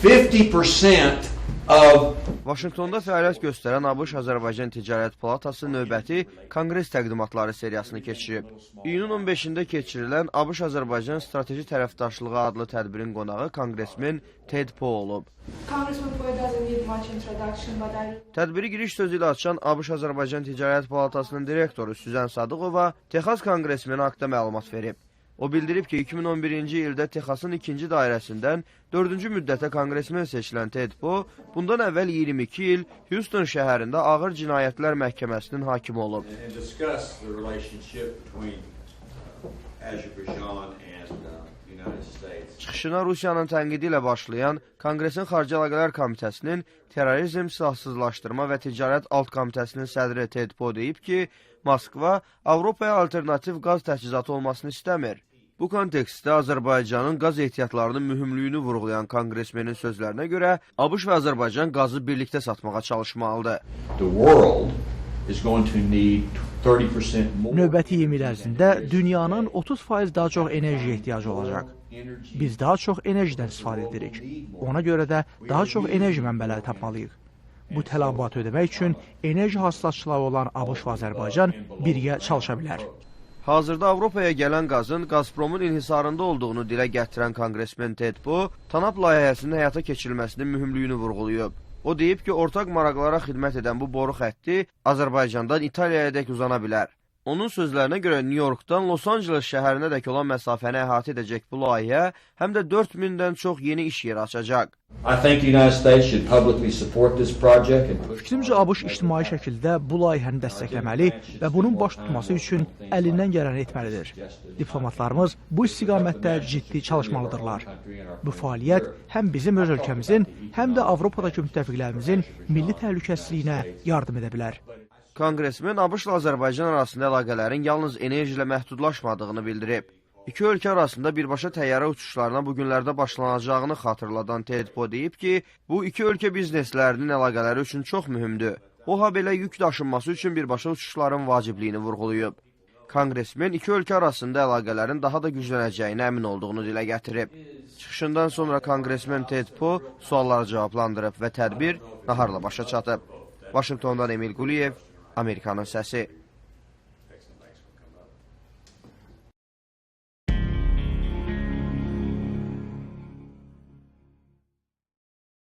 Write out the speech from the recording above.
50% of Vaşinqtonda fəaliyyət göstərən ABŞ-Azərbaycan Ticarət Palatası növbəti Konqres təqdimatları seriyasını keçirib. İyunun 15-də keçirilən ABŞ-Azərbaycan Strateji Tərəfdaşlığı adlı tədbirin qonağı konqresmen Ted Poe olub. Tədbiri giriş sözü ilə açan ABŞ-Azərbaycan Ticarət Palatasının direktoru Süzən Sadıqova Texas konqresmeni haqqında məlumat verib. O bildirib ki, 2011-ci ildə Texasın 2-ci dairəsindən 4-cü müddətə konqresmen seçilən Ted Poe, bundan əvvəl 22 il Houston şəhərində ağır cinayətlər məhkəməsinin hakimi olub. Çıxışına Rusiyanın tənqidi ilə başlayan Konqresin Xarici Əlaqələr Komitəsinin Terrorizm, Silahsızlaşdırma və Ticarət Alt Komitəsinin sədri Ted Poe deyib ki, Moskva Avropaya alternativ qaz təchizatı olmasını istəmir. Bu kontekstdə Azərbaycanın qaz ehtiyatlarının mühümlüyünü vurğulayan konqresmenin sözlərinə görə ABŞ və Azərbaycan qazı birlikdə satmağa çalışmalıdır. Növbəti 20 il ərzində dünyanın 30% daha çox enerjiyə ehtiyacı olacaq. Biz daha çox enerjidən istifadə edirik. Ona görə də daha çox enerji mənbələri tapmalıyıq. Bu tələbatı ödəmək üçün enerji hasılatçıları olan ABŞ və Azərbaycan birgə çalışa bilər. Hazırda Avropaya gələn qazın Gazpromun inhisarında olduğunu dilə gətirən konqresmen Ted Poe, TANAP layihəsinin həyata keçirilməsinin mühümlüyünü vurğulayıb. O deyib ki, ortaq maraqlara xidmət edən bu boru xətti Azərbaycandan İtaliyaya dək uzana bilər. Onun sözlərinə görə New Yorkdan Los Angeles şəhərinə dək olan məsafəni əhatə edəcək bu layihə həm də 4000-dən çox yeni iş yeri açacaq. Fikrimcə, ABŞ ictimai şəkildə bu layihəni dəstəkləməli və bunun baş tutması üçün əlindən gələni etməlidir. Diplomatlarımız bu istiqamətdə ciddi çalışmalıdırlar. Bu fəaliyyət həm bizim öz ölkəmizin, həm də Avropadakı müttəfiqlərimizin milli təhlükəsizliyinə yardım edə bilər. Konqresmen ABŞ-la Azərbaycan arasında əlaqələrin yalnız enerji ilə məhdudlaşmadığını bildirib. İki ölkə arasında birbaşa təyyarə uçuşlarına bu günlərdə başlanacağını xatırladan Ted Poe deyib ki, bu iki ölkə bizneslərinin əlaqələri üçün çox mühümdür. O, habelə yük daşınması üçün birbaşa uçuşların vacibliyini vurğulayıb. Konqresmen iki ölkə arasında əlaqələrin daha da güclənəcəyinə əmin olduğunu dilə gətirib. Çıxışından sonra konqresmen Ted Poe sualları cavablandırıb və tədbir naharla başa çatıb. Vaşinqtondan Emil Quliyev, Amerikanın səsi.